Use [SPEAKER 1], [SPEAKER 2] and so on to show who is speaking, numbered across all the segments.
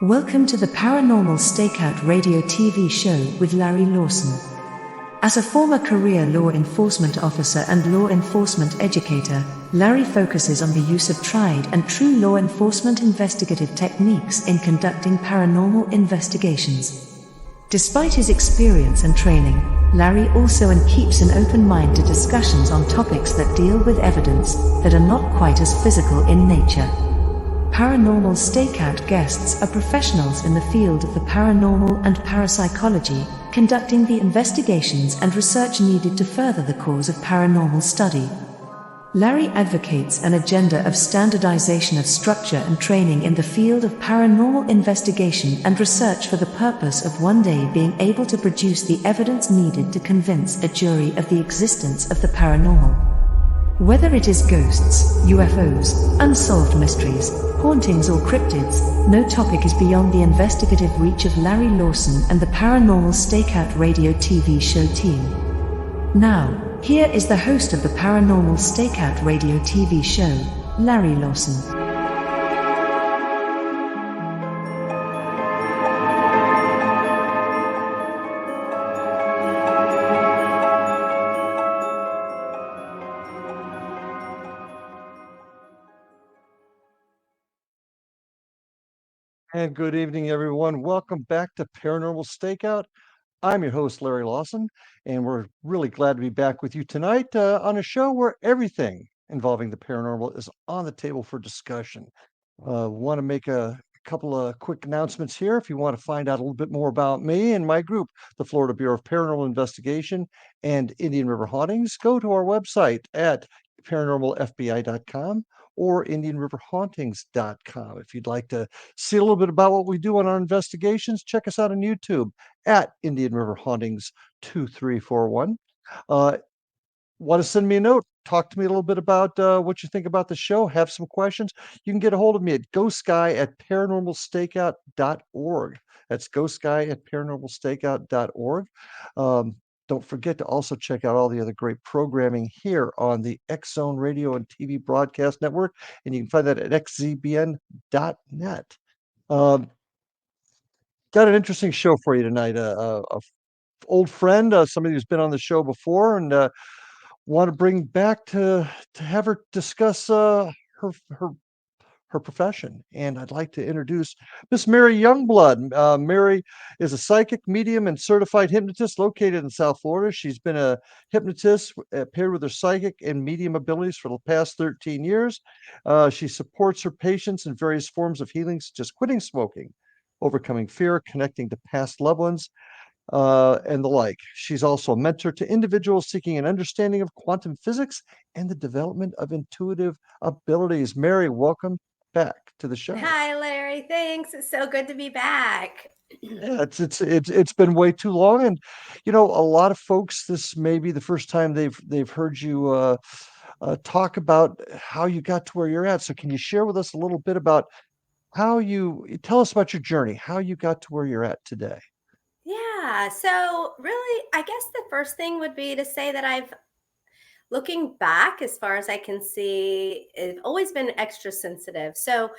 [SPEAKER 1] Welcome to the Paranormal Stakeout radio TV show with Larry Lawson. As a former career law enforcement officer and law enforcement educator, Larry focuses on the use of tried and true law enforcement investigative techniques in conducting paranormal investigations. Despite his experience and training, Larry also keeps an open mind to discussions on topics that deal with evidence that are not quite as physical in nature. Paranormal Stakeout guests are professionals in the field of the paranormal and parapsychology, conducting the investigations and research needed to further the cause of paranormal study. Larry advocates an agenda of standardization of structure and training in the field of paranormal investigation and research for the purpose of one day being able to produce the evidence needed to convince a jury of the existence of the paranormal. Whether it is ghosts, UFOs, unsolved mysteries, hauntings or cryptids, no topic is beyond the investigative reach of Larry Lawson and the Paranormal Stakeout radio TV show team. Now, here is the host of the Paranormal Stakeout radio TV show, Larry Lawson.
[SPEAKER 2] And good evening, everyone. Welcome back to Paranormal Stakeout. I'm your host, Larry Lawson, and we're really glad to be back with you tonight on a show where everything involving the paranormal is on the table for discussion. Want to make a couple of quick announcements here. If you want to find out a little bit more about me and my group, the Florida Bureau of Paranormal Investigation and Indian River Hauntings, go to our website at paranormalfbi.com or indianriverhauntings.com. If you'd like to see a little bit about what we do on our investigations, check us out on YouTube at Indian River Hauntings 2341. Want to send me a note? Talk to me a little bit about what you think about the show. Have some questions. You can get a hold of me at ghostguy@paranormalstakeout.org. That's ghostguy@paranormalstakeout.org. Don't forget to also check out all the other great programming here on the X Zone Radio and TV Broadcast Network, and you can find that at xzbn.net. Got an interesting show for you tonight. A old friend, somebody who's been on the show before, and want to bring back to have her discuss her profession. And I'd like to introduce Miss Mary Youngblood. Mary is a psychic, medium, and certified hypnotist located in South Florida. She's been a hypnotist paired with her psychic and medium abilities for the past 13 years. She supports her patients in various forms of healing, such as quitting smoking, overcoming fear, connecting to past loved ones, and the like. She's also a mentor to individuals seeking an understanding of quantum physics and the development of intuitive abilities. Mary, welcome back to the show.
[SPEAKER 3] Hi, Larry. Thanks. It's so good to be back.
[SPEAKER 2] Yeah, it's been way too long, and a lot of folks, this may be the first time they've heard you talk about how you got to where you're at. So, can you share with us a little bit about tell us about your journey, how you got to where you're at today?
[SPEAKER 3] Yeah. So, really, I guess the first thing would be to say that looking back, as far as I can see, I've always been extra sensitive. So,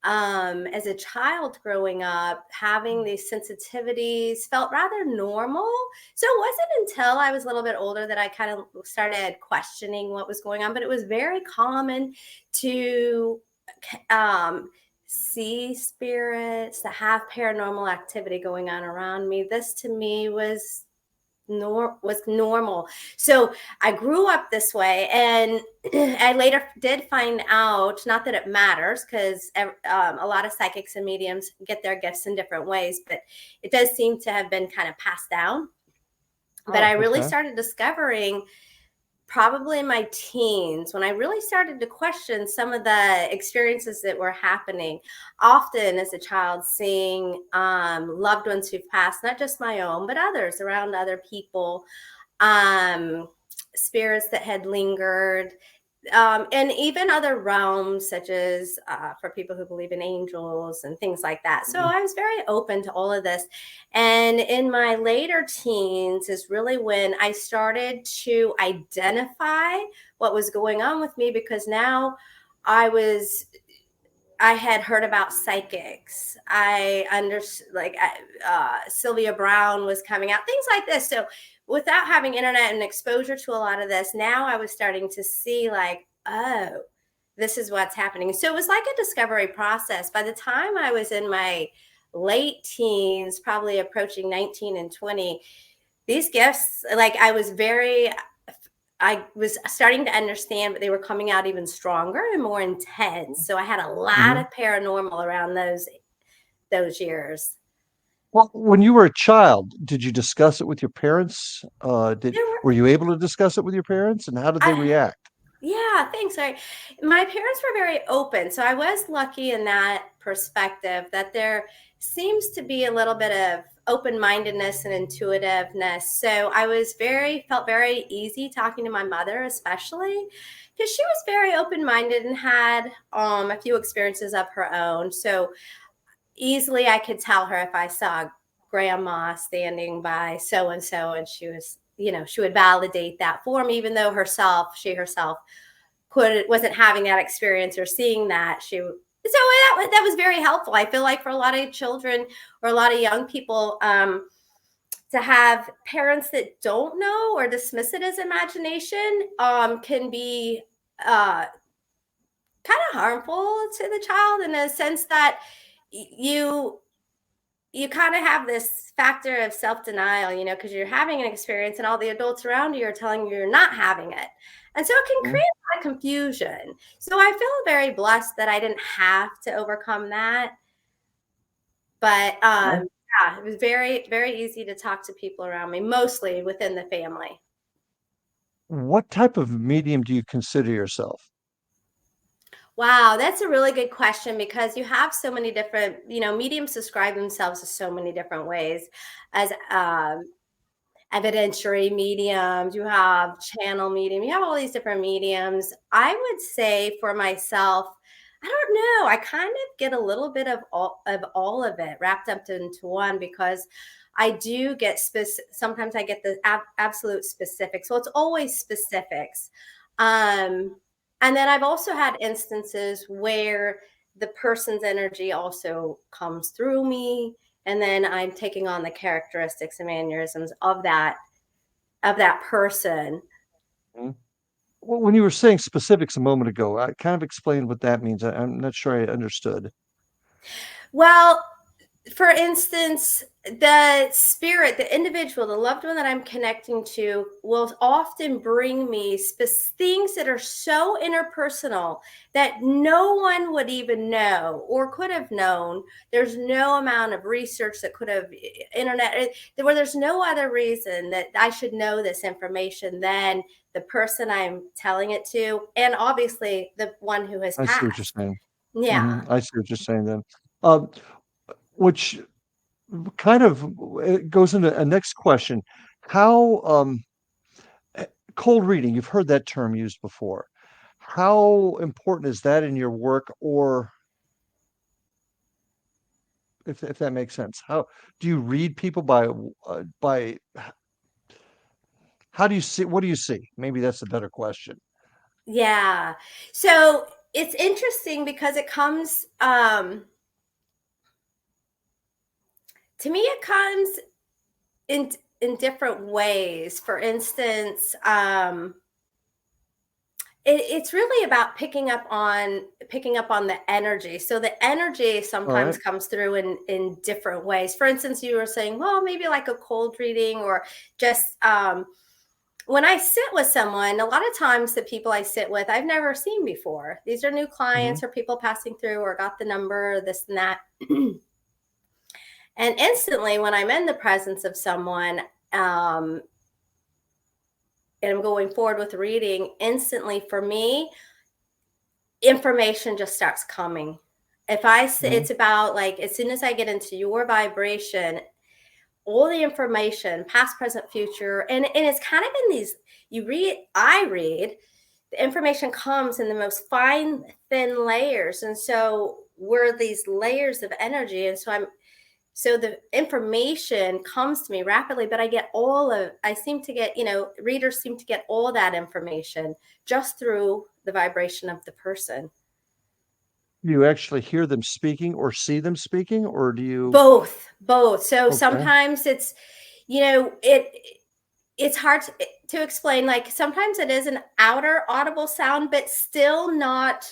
[SPEAKER 3] as a child growing up, having these sensitivities felt rather normal. So, it wasn't until I was a little bit older that I kind of started questioning what was going on. But it was very common to see spirits, to have paranormal activity going on around me. This to me was normal. So I grew up this way, and I later did find out, not that it matters, because a lot of psychics and mediums get their gifts in different ways, but it does seem to have been kind of passed down. But I really started discovering probably in my teens when I really started to question some of the experiences that were happening. Often as a child, seeing loved ones who've passed, not just my own, but others around other people, spirits that had lingered, and even other realms, such as for people who believe in angels and things like that. So I was very open to all of this. And in my later teens is really when I started to identify what was going on with me, because now I was I had heard about psychics. I understood, like, Sylvia Brown was coming out, things like this. So without having internet and exposure to a lot of this, now I was starting to see, like, oh, this is what's happening. So it was like a discovery process. By the time I was in my late teens, probably approaching 19 and 20, these gifts, like, I was starting to understand, but they were coming out even stronger and more intense. So I had a lot
[SPEAKER 2] Mhm.
[SPEAKER 3] of paranormal around those years.
[SPEAKER 2] Well, when you were a child, did you discuss it with your parents?
[SPEAKER 3] There were
[SPEAKER 2] Were you able to discuss it with your parents, and how did they
[SPEAKER 3] I
[SPEAKER 2] react?
[SPEAKER 3] Yeah, thanks. My parents were very open, so I was lucky in that perspective that there seems to be a little bit of open-mindedness and intuitiveness. So I was felt very easy talking to my mother, especially because she was very open-minded and had a few experiences of her own. So easily I could tell her if I saw grandma standing by so and so, and she was, she would validate that for me, even though she herself wasn't having that experience or seeing that. That was very helpful. I feel like for a lot of children or a lot of young people, to have parents that don't know or dismiss it as imagination, can be uh, kind of harmful to the child, in a sense that you you kind of have this factor of self-denial, because you're having an experience and all the adults around you are telling you you're not having it. And so it can
[SPEAKER 2] Mhm.
[SPEAKER 3] create a lot of confusion. So I feel very blessed that I didn't have to overcome that. But
[SPEAKER 2] Right.
[SPEAKER 3] yeah, it was very, very easy to talk to people around me, mostly within the family.
[SPEAKER 2] What type of medium do you consider yourself?
[SPEAKER 3] Wow, that's a really good question, because you have so many different, mediums describe themselves as so many different ways, as evidentiary mediums, you have channel medium, you have all these different mediums. I would say for myself, I don't know, I kind of get a little bit of all of it wrapped up into one, because I do get sometimes I get the absolute specifics. So it's always specifics. Um and then I've also had instances where the person's energy also comes through me, and then I'm taking on the characteristics and mannerisms of that person.
[SPEAKER 2] Mhm. Well, when you were saying specifics a moment ago, I kind of explained what that means. I'm not sure I understood.
[SPEAKER 3] Well, for instance, the spirit, the individual, the loved one that I'm connecting to will often bring me things that are so interpersonal that no one would even know or could have known. There's no amount of research that could have where there's no other reason that I should know this information than the person I'm telling it to, and obviously the one who has
[SPEAKER 2] I see what you're
[SPEAKER 3] passed.
[SPEAKER 2] saying.
[SPEAKER 3] Yeah.
[SPEAKER 2] I see what you're saying then. Um, which kind of it goes into a next question. How eh, cold reading, you've heard that term used before. How important is that in your work, or if that makes sense? How do you read people by how do you see what do you see? Maybe that's a better question.
[SPEAKER 3] Yeah. So it's interesting because it comes, to me, it comes in different ways. For instance, it's really about picking up on the energy. So the energy
[SPEAKER 2] All right.
[SPEAKER 3] sometimes comes through in different ways. For instance, you were saying, well, maybe like a cold reading, or just when I sit with someone, a lot of times the people I sit with, I've never seen before. These are new
[SPEAKER 2] Mhm.
[SPEAKER 3] clients or people passing through, or got the number, this and that. And instantly, when I'm in the presence of someone, um, and I'm going forward with reading, instantly for me, information just starts coming. If I say,
[SPEAKER 2] Mhm.
[SPEAKER 3] it's about, like, as soon as I get into your vibration, all the information, past, present, future, and it's kind of in these, I read, the information comes in the most fine, thin layers. And so we're these layers of energy. And so the information comes to me rapidly, but I seem to get, readers seem to get all that information just through the vibration of the person.
[SPEAKER 2] Do you actually hear them speaking or see them speaking, or do you?
[SPEAKER 3] Both. So
[SPEAKER 2] Okay.
[SPEAKER 3] sometimes it's, it's hard to explain. Like sometimes it is an outer audible sound, but still not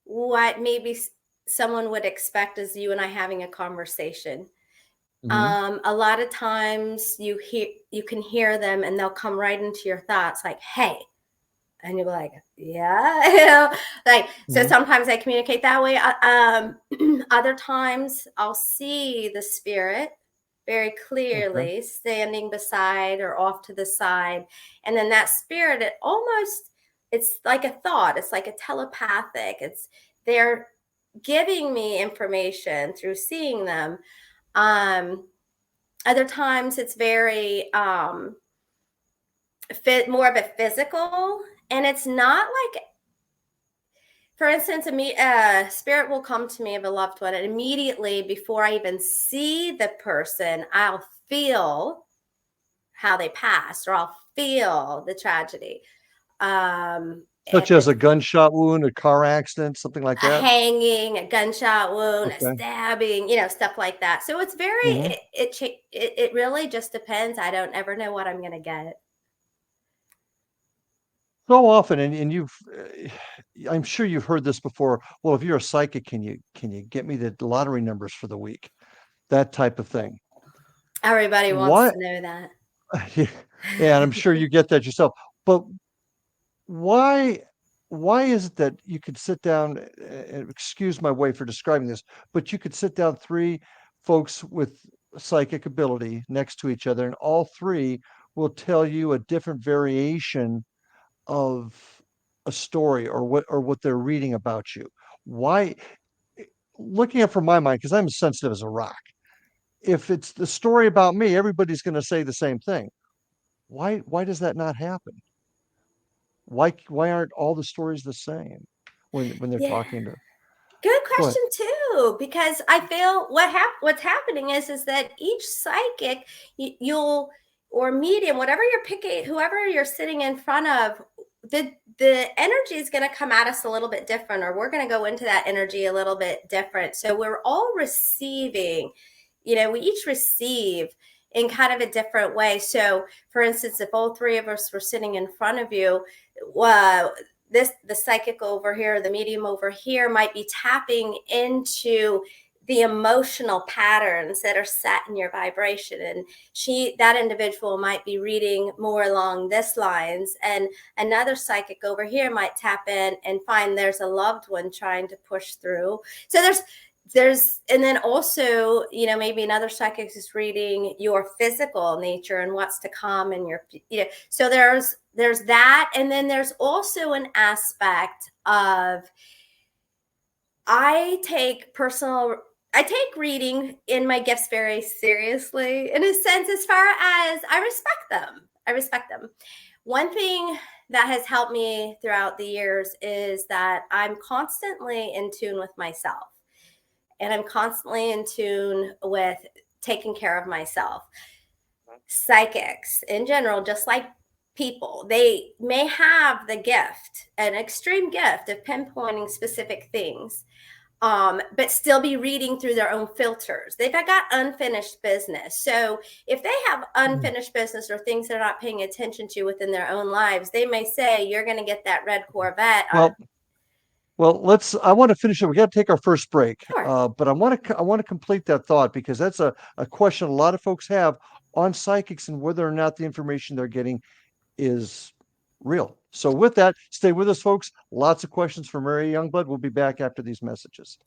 [SPEAKER 3] what maybe someone would expect as you and I having a conversation. A lot of times you can hear them and they'll come right into your thoughts like, hey, and you'll be like, yeah, so sometimes I communicate that way. Other times I'll see the spirit very clearly standing beside or off to the side. And then that spirit, it's like a thought. It's like a telepathic. They're giving me information through seeing them. Other times it's very, more of a physical, and it's not like, for instance, a spirit will come to me of a loved one, and immediately before I even see the person, I'll feel how they passed, or I'll feel the tragedy.
[SPEAKER 2] Such as a gunshot wound, a car accident, something like
[SPEAKER 3] a
[SPEAKER 2] that?
[SPEAKER 3] hanging, a gunshot wound, a stabbing, stuff like that. So it's very, it really just depends. I don't ever know what I'm going to get.
[SPEAKER 2] So often, and you've, I'm sure you've heard this before. Well, if you're a psychic, can you get me the lottery numbers for the week? That type of thing.
[SPEAKER 3] Everybody wants to know that.
[SPEAKER 2] Yeah, and I'm sure you get that yourself. But why is it that you could sit down, and excuse my way for describing this, but you could sit down three folks with psychic ability next to each other, and all three will tell you a different variation of a story or what they're reading about you? Why? Looking at from my mind, because I'm as sensitive as a rock, if it's the story about me, everybody's going to say the same thing. Why does that not happen? Why aren't all the stories the same when they're talking to?
[SPEAKER 3] Good question too, because I feel what's happening is that each psychic or medium, whatever you're picking, whoever you're sitting in front of, the energy is going to come at us a little bit different, or we're going to go into that energy a little bit different. So we're all receiving, we each receive in kind of a different way. So for instance, if all three of us were sitting in front of you, the psychic over here, the medium over here might be tapping into the emotional patterns that are set in your vibration. And that individual might be reading more along this lines. And another psychic over here might tap in and find there's a loved one trying to push through. So and then also, maybe another psychic is reading your physical nature and what's to come in your, so there's that. And then there's also an aspect of, I take reading in my gifts very seriously, in a sense, as far as I respect them. One thing that has helped me throughout the years is that I'm constantly in tune with myself. And I'm constantly in tune with taking care of myself. Psychics in general, just like people, they may have the gift, an extreme gift of pinpointing specific things, but still be reading through their own filters. They've got unfinished business. So if they have unfinished business or things they're not paying attention to within their own lives, they may say, you're going to get that red Corvette.
[SPEAKER 2] Well, I want to finish it. We got to take our first break,
[SPEAKER 3] Sure.
[SPEAKER 2] But I want to complete that thought, because that's a question a lot of folks have on psychics and whether or not the information they're getting is real. So with that, stay with us, folks. Lots of questions for Mary Youngblood. We'll be back after these messages.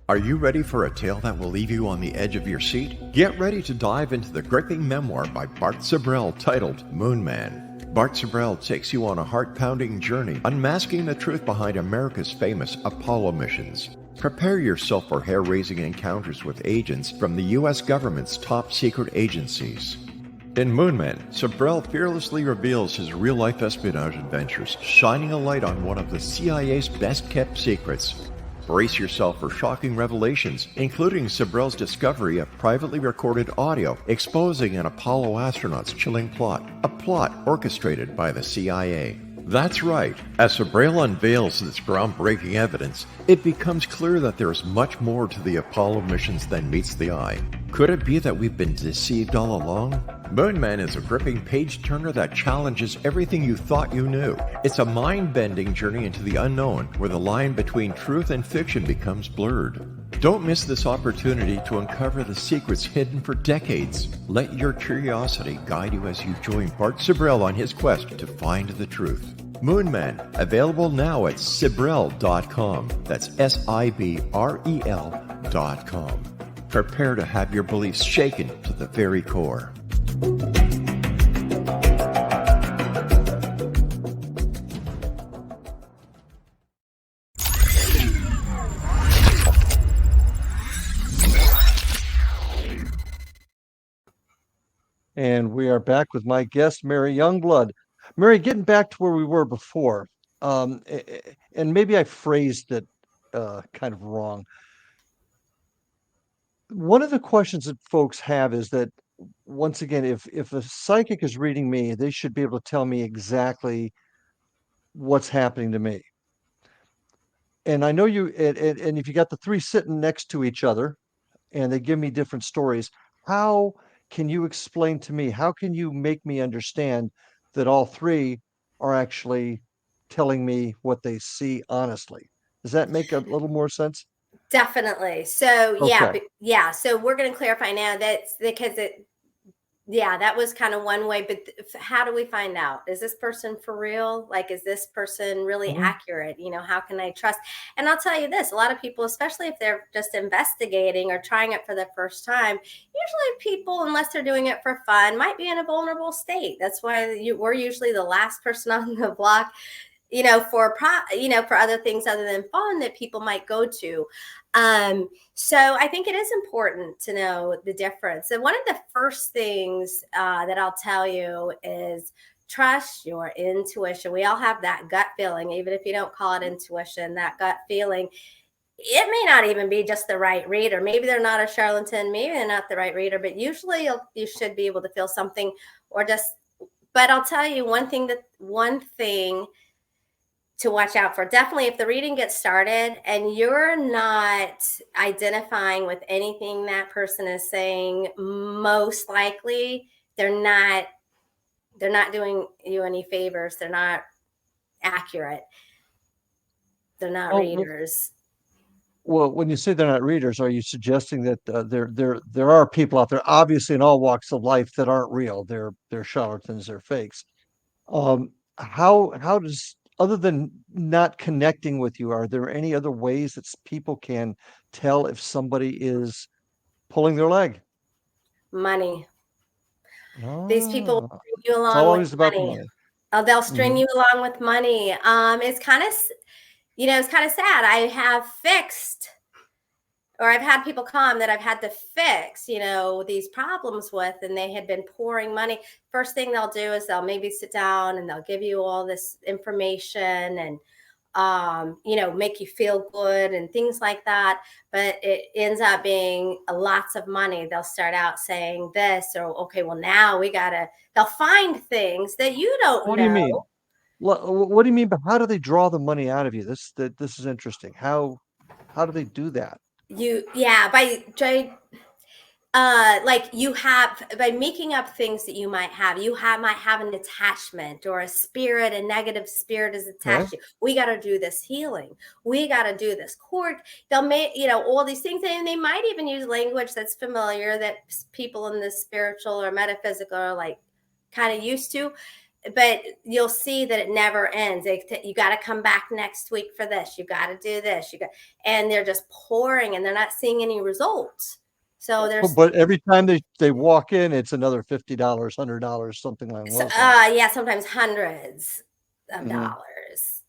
[SPEAKER 4] Are you ready for a tale that will leave you on the edge of your seat? Get ready to dive into the gripping memoir by Bart Sibrel titled Moon Man. Bart Sibrel takes you on a heart-pounding journey, unmasking the truth behind America's famous Apollo missions. Prepare yourself for hair-raising encounters with agents from the U.S. government's top secret agencies. In Moon Man, Sibrel fearlessly reveals his real-life espionage adventures, shining a light on one of the CIA's best-kept secrets. Brace yourself for shocking revelations, including Sabrel's discovery of privately recorded audio exposing an Apollo astronaut's chilling plot, a plot orchestrated by the CIA. That's right. As Sabrel unveils this groundbreaking evidence, it becomes clear that there is much more to the Apollo missions than meets the eye. Could it be that we've been deceived all along? Moonman is a gripping page-turner that challenges everything you thought you knew. It's a mind-bending journey into the unknown, where the line between truth and fiction becomes blurred. Don't miss this opportunity to uncover the secrets hidden for decades. Let your curiosity guide you as you join Bart Sabrel on his quest to find the truth. Moonman, available now at Sibrel.com. That's Sibrel.com. Prepare to have your beliefs shaken to the very core.
[SPEAKER 2] And we are back with my guest, Mary Youngblood. Mary, getting back to where we were before, and maybe I phrased it kind of wrong. One of the questions that folks have is that, once again, if a psychic is reading me, they should be able to tell me exactly what's happening to me. And I know you, and if you got the three sitting next to each other and they give me different stories, how can you explain to me, how can you make me understand that all three are actually telling me what they see honestly? Does that make a little more sense?
[SPEAKER 3] Definitely. So
[SPEAKER 2] Okay.
[SPEAKER 3] yeah. So we're going to clarify now that's because that was kind of one way. But how do we find out? Is this person for real? Like, is this person really
[SPEAKER 2] Mhm.
[SPEAKER 3] accurate? How can I trust? And I'll tell you this: a lot of people, especially if they're just investigating or trying it for the first time, usually people, unless they're doing it for fun, might be in a vulnerable state. That's why we're usually the last person on the block, for other things other than fun that people might go to. So I think it is important to know the difference. And one of the first things that I'll tell you is trust your intuition. We all have that gut feeling, even if you don't call it intuition, that gut feeling. It may not even be just the right reader. Maybe they're not a charlatan. Maybe they're not the right reader, but usually you should be able to feel something but I'll tell you one thing to watch out for. Definitely, if the reading gets started and you're not identifying with anything that person is saying, most likely they're not doing you any favors. They're not accurate. They're not readers.
[SPEAKER 2] Well, when you say they're not readers, are you suggesting that there are people out there, obviously in all walks of life, that aren't real? They're charlatans, they're fakes. How does, other than not connecting with you, are there any other ways that people can tell if somebody is pulling their leg?
[SPEAKER 3] Money. These people will string you
[SPEAKER 2] It's
[SPEAKER 3] along
[SPEAKER 2] always
[SPEAKER 3] with
[SPEAKER 2] about the
[SPEAKER 3] money.
[SPEAKER 2] money.
[SPEAKER 3] They'll string you along with money. It's kind of sad. I have fixed, or I've had people come that I've had to fix, these problems with, and they had been pouring money. First thing they'll do is they'll maybe sit down and they'll give you all this information and, make you feel good and things like that. But it ends up being lots of money. They'll start out saying this, or, okay, well, now they'll find things that you don't
[SPEAKER 2] What do
[SPEAKER 3] know.
[SPEAKER 2] you mean? What do you mean? But how do they draw the money out of you? This is interesting. How do they do that?
[SPEAKER 3] Like you have, by making up things that you might have an attachment or a negative spirit is attached to you. We got to do this healing. We got to do this court. They'll make, all these things, and they might even use language that's familiar that people in the spiritual or metaphysical are like kind of used to. But you'll see that it never ends. You got to come back next week for this. You got to do this. And they're just pouring, and they're not seeing any results. So
[SPEAKER 2] but every time they walk in, it's another $50, $100, something like that.
[SPEAKER 3] Yeah, sometimes hundreds of dollars.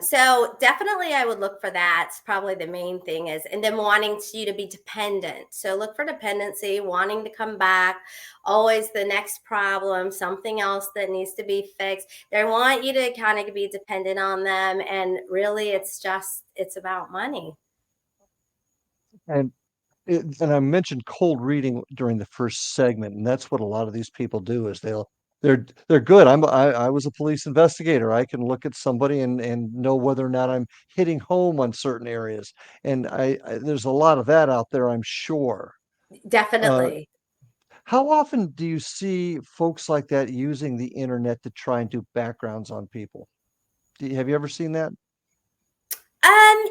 [SPEAKER 3] So definitely I would look for that. It's probably the main thing is, and then wanting you to be dependent. So look for dependency, wanting to come back, always the next problem, something else that needs to be fixed. They want you to kind of be dependent on them. And really it's about money.
[SPEAKER 2] And and I mentioned cold reading during the first segment, and that's what a lot of these people do is they're good. I was a police investigator. I can look at somebody and know whether or not I'm hitting home on certain areas. And I there's a lot of that out there, I'm sure. Uh,
[SPEAKER 3] Definitely.
[SPEAKER 2] how often do you see folks like that using the internet to try and do backgrounds on people? Have you ever seen that?
[SPEAKER 3] Um,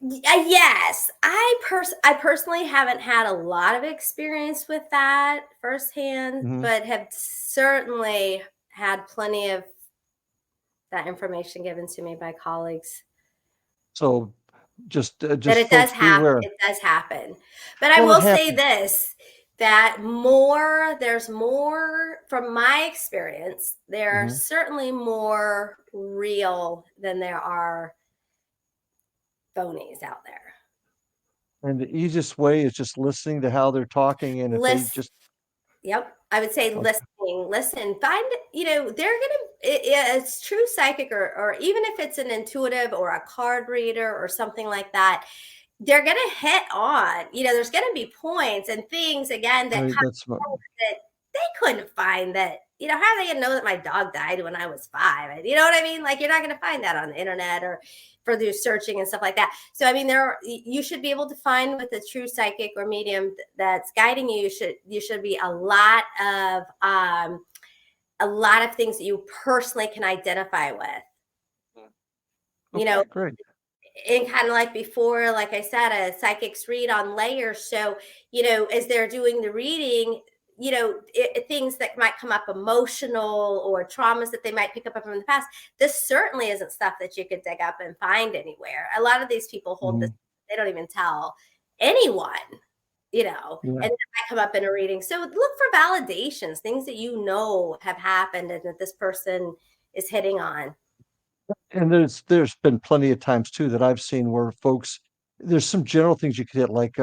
[SPEAKER 3] yes, I personally haven't had a lot of experience with that firsthand,
[SPEAKER 2] Mhm.
[SPEAKER 3] but have certainly had plenty of that information given to me by colleagues.
[SPEAKER 2] So
[SPEAKER 3] That
[SPEAKER 2] just folks beware.
[SPEAKER 3] it does happen. But I
[SPEAKER 2] Well, it
[SPEAKER 3] will say
[SPEAKER 2] happens.
[SPEAKER 3] this, that there's more from my experience, there are
[SPEAKER 2] Mhm.
[SPEAKER 3] certainly more real than there are phonies out there.
[SPEAKER 2] And the easiest way is just listening to how they're talking, and if they
[SPEAKER 3] Listen,
[SPEAKER 2] just
[SPEAKER 3] yep. I would say
[SPEAKER 2] okay.
[SPEAKER 3] listen, find, it's true psychic, or even if it's an intuitive or a card reader or something like that, they're going to hit on, there's going to be points and things again that
[SPEAKER 2] Right, that's what
[SPEAKER 3] that they couldn't find that, how are they going to know that my dog died when I was 5? You know what I mean? Like, you're not going to find that on the internet or for the searching and stuff like that. So, I mean, you should be able to find with a true psychic or medium that's guiding you. You should be a lot of things that you personally can identify with, you know,
[SPEAKER 2] okay, great.
[SPEAKER 3] and kind of like before, like I said, a psychics read on layers. So, as they're doing the reading, things that might come up emotional or traumas that they might pick up from the past. This certainly isn't stuff that you could dig up and find anywhere. A lot of these people hold this,
[SPEAKER 2] Mhm.
[SPEAKER 3] they don't even tell anyone,
[SPEAKER 2] Yeah.
[SPEAKER 3] and it might come up in a reading. So look for validations, things that have happened and that this person is hitting on.
[SPEAKER 2] And there's been plenty of times too that I've seen where folks there's some general things you could hit like,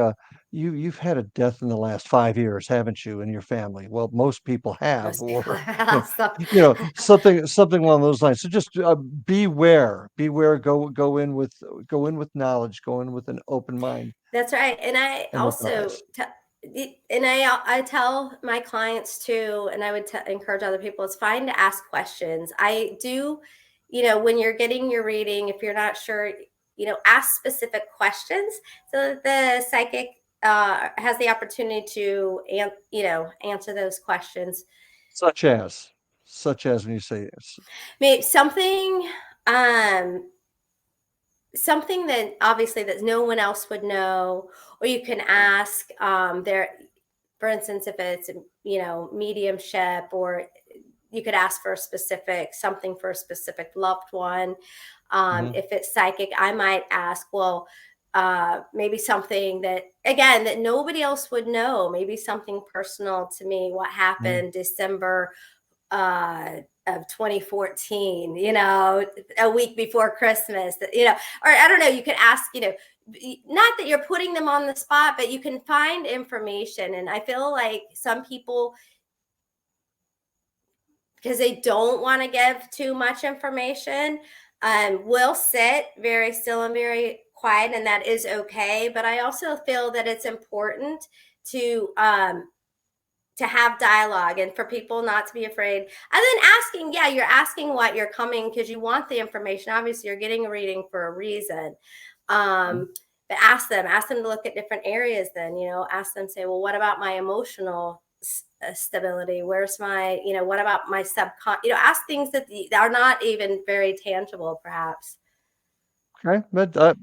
[SPEAKER 2] you've had a death in the last 5 years, haven't you, in your family? Well, most people have,
[SPEAKER 3] Most people
[SPEAKER 2] or,
[SPEAKER 3] have stuff.
[SPEAKER 2] something along those lines. So just, beware, go in with knowledge, go in with an open mind
[SPEAKER 3] That's right. And I
[SPEAKER 2] and open
[SPEAKER 3] also,
[SPEAKER 2] eyes.
[SPEAKER 3] and I tell my clients too, and I would encourage other people, it's fine to ask questions. I do, when you're getting your reading, if you're not sure, ask specific questions so that the psychic has the opportunity to, answer those questions.
[SPEAKER 2] Such as such as when you say s
[SPEAKER 3] Maybe um, something that obviously that no one else would know, or you can ask for instance, if it's mediumship, or you could ask for something for a specific loved one.
[SPEAKER 2] mhm,
[SPEAKER 3] If it's psychic, I might ask, well, maybe something that, again, that nobody else would know, maybe something personal to me, what
[SPEAKER 2] mhm,
[SPEAKER 3] happened December of 2014, a week before Christmas, or I don't know, you could ask, not that you're putting them on the spot, but you can find information. And I feel like some people, because they don't want to give too much information, will sit very still and very quiet, and that is okay. But I also feel that it's important to have dialogue and for people not to be afraid. And then asking, yeah, you're asking what you're coming because you want the information. Obviously, you're getting a reading for a reason.
[SPEAKER 2] mhm.
[SPEAKER 3] But ask them to look at different areas. Then, ask them, say, well, what about my emotional stability? Where's my, what about my subcon? Ask things that are not even very tangible, perhaps.
[SPEAKER 2] Okay, but,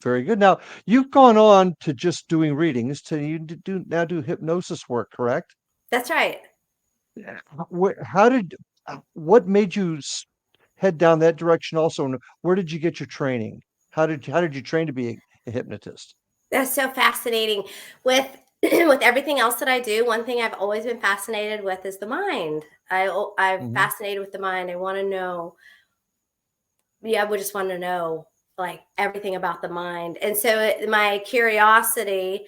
[SPEAKER 2] very good. Now, you've gone on to just doing readings to you do hypnosis work, correct?
[SPEAKER 3] That's right.
[SPEAKER 2] Yeah. How did what made you head down that direction also, and where did you get your training? How did you train to be a hypnotist?
[SPEAKER 3] That's so fascinating. With with everything else that I do, one thing I've always been fascinated with is the mind. I'm
[SPEAKER 2] Mhm.
[SPEAKER 3] fascinated with the mind. I want to know I would just want to know like everything about the mind. And so my curiosity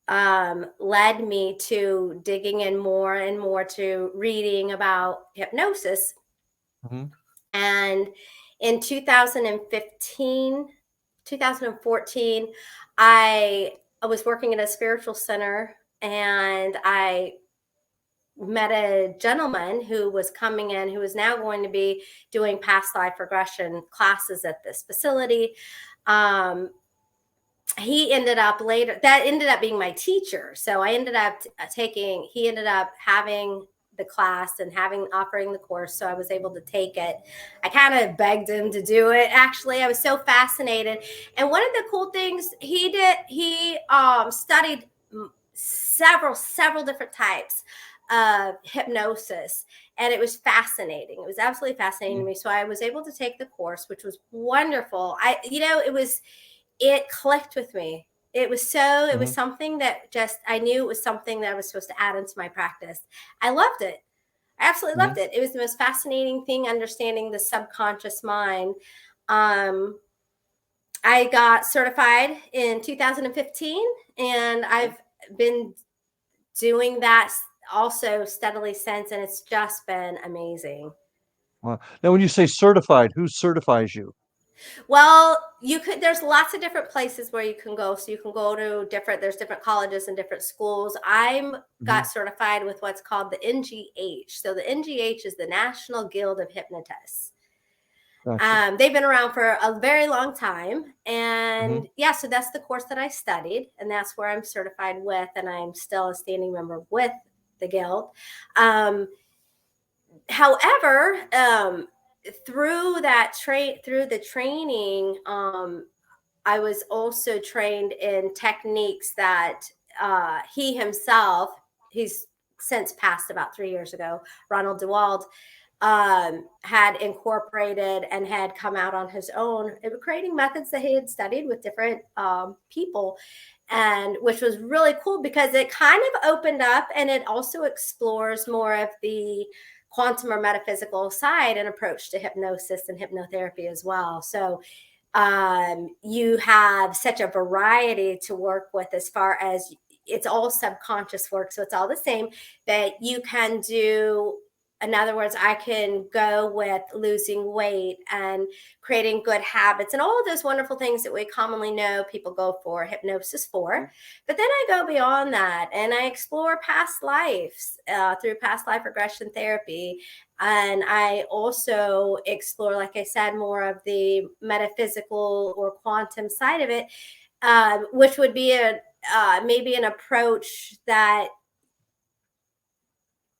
[SPEAKER 3] led me to digging in more and more to reading about hypnosis.
[SPEAKER 2] Mhm.
[SPEAKER 3] And in 2014, I was working at a spiritual center, and I met a gentleman who was coming in, who was now going to be doing past life regression classes at this facility. He ended up being my teacher. So I ended up he ended up having the class and offering the course. So I was able to take it. I kind of begged him to do it. Actually, I was so fascinated. And one of the cool things he studied several different types of hypnosis, and it was fascinating. It was absolutely fascinating to me. So I was able to take the course, which was wonderful. It clicked with me. It was something that I knew it was something that I was supposed to add into my practice. I loved it. I absolutely loved it. It was the most fascinating thing, understanding the subconscious mind. I got certified in 2015, and I've been doing that also steadily since, and it's just been amazing.
[SPEAKER 2] Wow. Now, when you say certified, who certifies you?
[SPEAKER 3] Well, there's lots of different places where you can go. So you can go to there's different colleges and different schools. Got certified with what's called the NGH. So the NGH is the National Guild of Hypnotists. Gotcha. They've been around for a very long time. And so that's the course that I studied, and that's where I'm certified with, and I'm still a standing member with the guild. However, through the training, I was also trained in techniques that he's since passed about 3 years ago, Ronald DeWald, had incorporated and had come out on his own, creating methods that he had studied with different people, and which was really cool because it kind of opened up, and it also explores more of the quantum or metaphysical side and approach to hypnosis and hypnotherapy as well. So you have such a variety to work with, as far as it's all subconscious work. So it's all the same that you can do. In other words, I can go with losing weight and creating good habits and all of those wonderful things that we commonly know people go for hypnosis for. But then I go beyond that, and I explore past lives through past life regression therapy. And I also explore, like I said, more of the metaphysical or quantum side of it, which would be maybe an approach that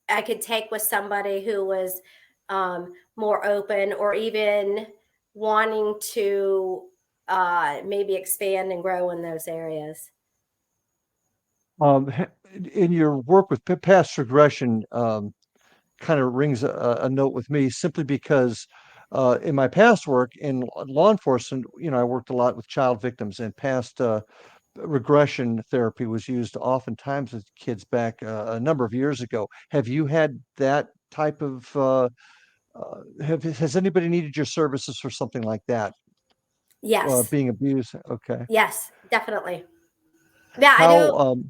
[SPEAKER 3] I could take with somebody who was more open, or even wanting to maybe expand and grow in those areas.
[SPEAKER 2] In your work with past regression, kind of rings a note with me, simply because in my past work in law enforcement, I worked a lot with child victims, and past regression therapy was used oftentimes with kids back a number of years ago. Have you had that type of has anybody needed your services for something like that?
[SPEAKER 3] Yes.
[SPEAKER 2] Being abused? Okay.
[SPEAKER 3] Yes, definitely. Yeah,
[SPEAKER 2] How,
[SPEAKER 3] I do.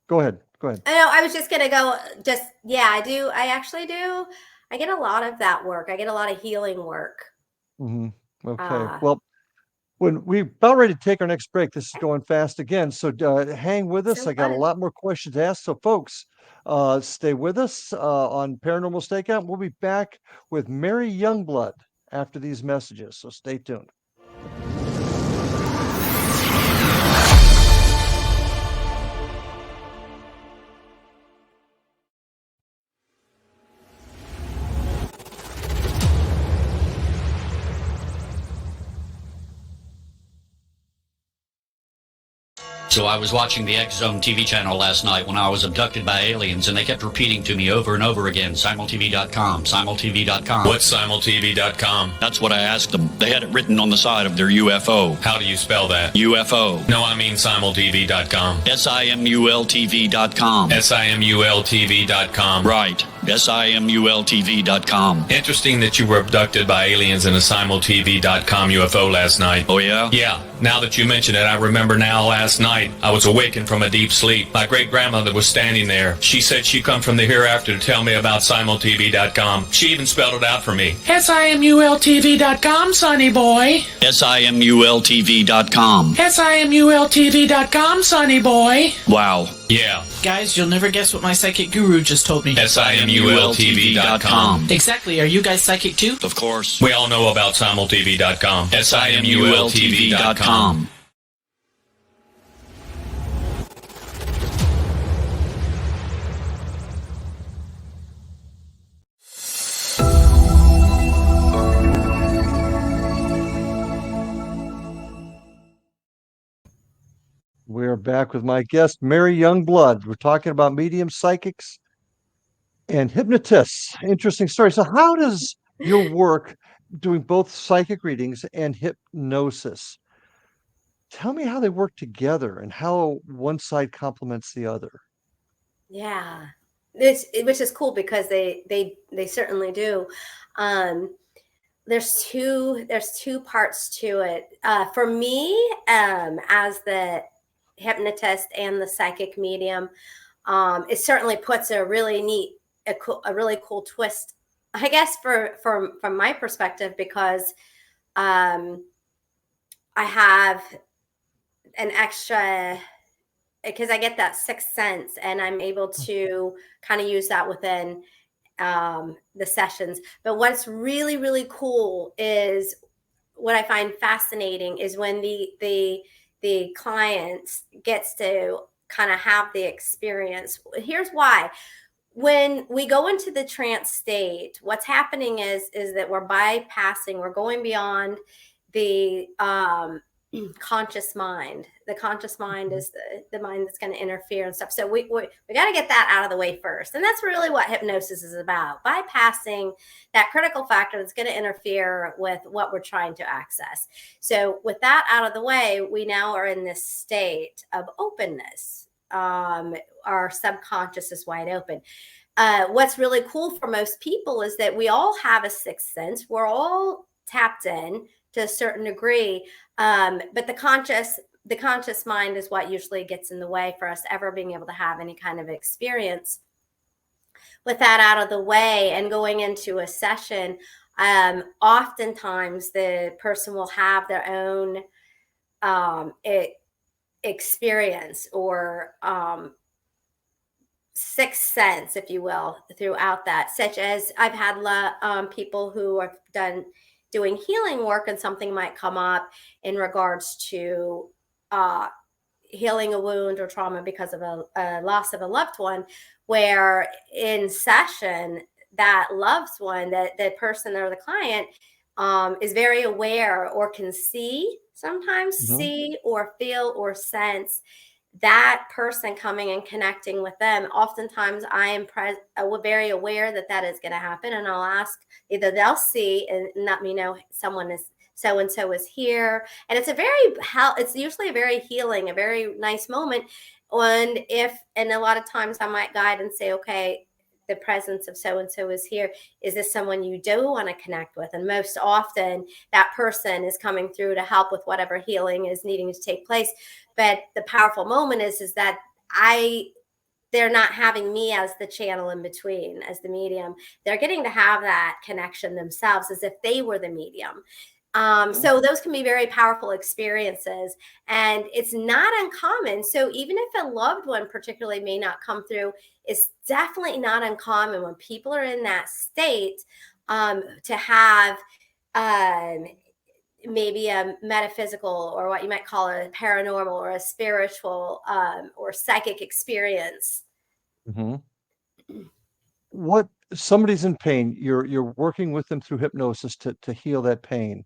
[SPEAKER 2] Go ahead.
[SPEAKER 3] I know, I was just going to go, I do. I actually do. I get a lot of that work. I get a lot of healing work.
[SPEAKER 2] Okay. Well, when we're about ready to take our next break, this is going fast again. So hang with us. I got a lot more questions to ask. So folks, stay with us on Paranormal Stakeout. We'll be back with Mary Youngblood after these messages. So stay tuned.
[SPEAKER 5] So I was watching the X Zone TV channel last night when I was abducted by aliens, and they kept repeating to me over and over again, simultv.com, simultv.com.
[SPEAKER 6] What's simultv.com?
[SPEAKER 5] That's what I asked them. They had it written on the side of their UFO.
[SPEAKER 6] How do you spell that?
[SPEAKER 5] UFO.
[SPEAKER 6] No, I mean simultv.com.
[SPEAKER 5] simultv.com.
[SPEAKER 6] simultv.com.
[SPEAKER 5] Right. simultv.com.
[SPEAKER 6] Interesting that you were abducted by aliens in a simultv.com UFO last night.
[SPEAKER 5] Oh, yeah?
[SPEAKER 6] Yeah. Now that you mention it, I remember now last night I was awakened from a deep sleep. My great-grandmother was standing there. She said she'd come from the hereafter to tell me about simultv.com. She even spelled it out for me.
[SPEAKER 7] simultv.com, sonny boy.
[SPEAKER 5] simultv.com.
[SPEAKER 7] simultv.com, sonny boy.
[SPEAKER 5] Wow.
[SPEAKER 6] Yeah.
[SPEAKER 7] Guys, you'll never guess what my psychic guru just told me.
[SPEAKER 6] simultv.com.
[SPEAKER 7] Exactly. Are you guys psychic too?
[SPEAKER 5] Of course.
[SPEAKER 6] We all know about simultv.com. simultv.com.
[SPEAKER 2] We're back with my guest, Mary Youngblood. We're talking about medium psychics and hypnotists. Interesting story. So how does your work doing both psychic readings and hypnosis, tell me how they work together and how one side complements the other?
[SPEAKER 3] Yeah, which is cool because they certainly do. There's two parts to it. For me, as the hypnotist and the psychic medium, it certainly puts a really cool twist, I guess, from my perspective, because I have an extra, because I get that sixth sense and I'm able to kind of use that within the sessions. But what's really, really cool is, what I find fascinating is when the client gets to kind of have the experience. Here's why. When we go into the trance state, what's happening is that we're bypassing, we're going beyond the conscious mind. The conscious mind is the mind that's going to interfere and stuff. So we got to get that out of the way first. And that's really what hypnosis is about, bypassing that critical factor that's going to interfere with what we're trying to access. So with that out of the way, we now are in this state of openness. Our subconscious is wide open. What's really cool for most people is that we all have a sixth sense. We're all tapped in to a certain degree. But the conscious mind is what usually gets in the way for us ever being able to have any kind of experience. With that out of the way and going into a session, oftentimes the person will have their own experience or sixth sense, if you will, throughout that, such as I've had people who have doing healing work, and something might come up in regards to healing a wound or trauma because of a loss of a loved one, where in session that loved one, that the person or the client is very aware or can sometimes see or feel or sense that person coming and connecting with them. Oftentimes I am very aware that is going to happen, and I'll ask, either they'll see and let me know someone is so-and-so is here. And it's usually a very healing, a very nice moment. And a lot of times I might guide and say, okay, the presence of so-and-so is here. Is this someone you do want to connect with? And most often that person is coming through to help with whatever healing is needing to take place. But the powerful moment is that they're not having me as the channel in between, as the medium. They're getting to have that connection themselves as if they were the medium. So those can be very powerful experiences, and it's not uncommon. So even if a loved one particularly may not come through, it's definitely not uncommon when people are in that state to have maybe a metaphysical, or what you might call a paranormal or a spiritual or psychic experience.
[SPEAKER 2] What, somebody's in pain, you're working with them through hypnosis to heal that pain.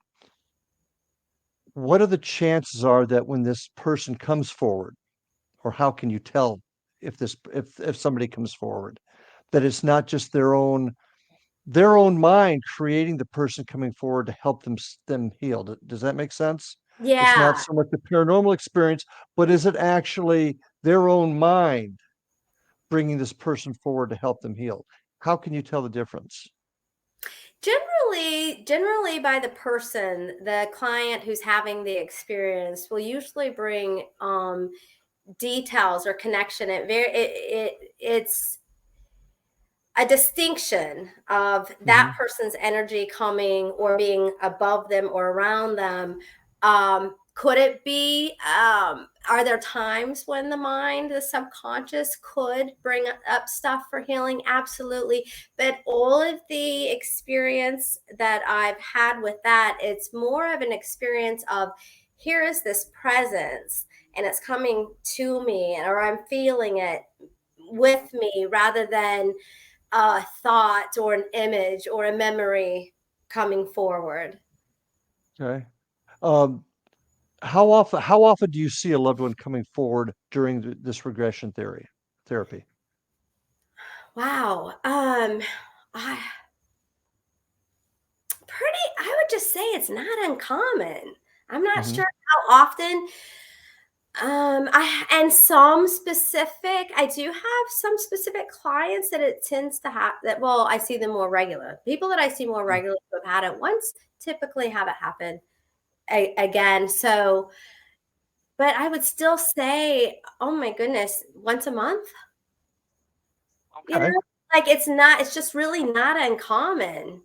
[SPEAKER 2] What are the chances are that when this person comes forward, or how can you tell if somebody comes forward, that it's not just their own mind creating the person coming forward to help them heal? Does that make sense?
[SPEAKER 3] Yeah.
[SPEAKER 2] It's not so much a paranormal experience, but is it actually their own mind bringing this person forward to help them heal? how can you tell the difference?
[SPEAKER 3] Generally by the person, the client who's having the experience will usually bring details or connection. It's a distinction of that
[SPEAKER 2] Mhm.
[SPEAKER 3] person's energy coming or being above them or around them. Could it be, are there times when the mind, the subconscious, could bring up stuff for healing? Absolutely. But all of the experience that I've had with that, it's more of an experience of, here is this presence and it's coming to me, or I'm feeling it with me, rather than a thought or an image or a memory coming forward.
[SPEAKER 2] Okay. Um, how often do you see a loved one coming forward during this regression therapy?
[SPEAKER 3] Wow. I I would just say it's not uncommon. I'm not
[SPEAKER 2] Mhm.
[SPEAKER 3] sure how often. And some specific, I do have some specific clients that it tends to have that. Well, I see them more regular. People that I see more
[SPEAKER 2] Mm.
[SPEAKER 3] regularly who have had it once typically have it happen again. So, but I would still say, oh my goodness, once a month, you
[SPEAKER 2] Okay.
[SPEAKER 3] know, like it's just really not uncommon.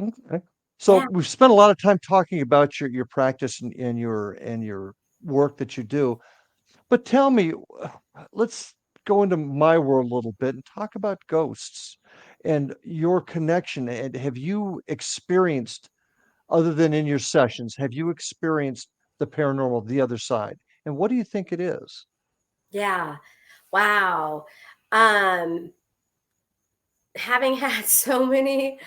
[SPEAKER 2] Okay. So
[SPEAKER 3] Yeah.
[SPEAKER 2] we've spent a lot of time talking about your practice and your work that you do. But tell me, let's go into my world a little bit and talk about ghosts and your connection. And have you experienced, other than in your sessions, have you experienced the paranormal, the other side? And what do you think it is?
[SPEAKER 3] Yeah. Wow. Um, Having had so many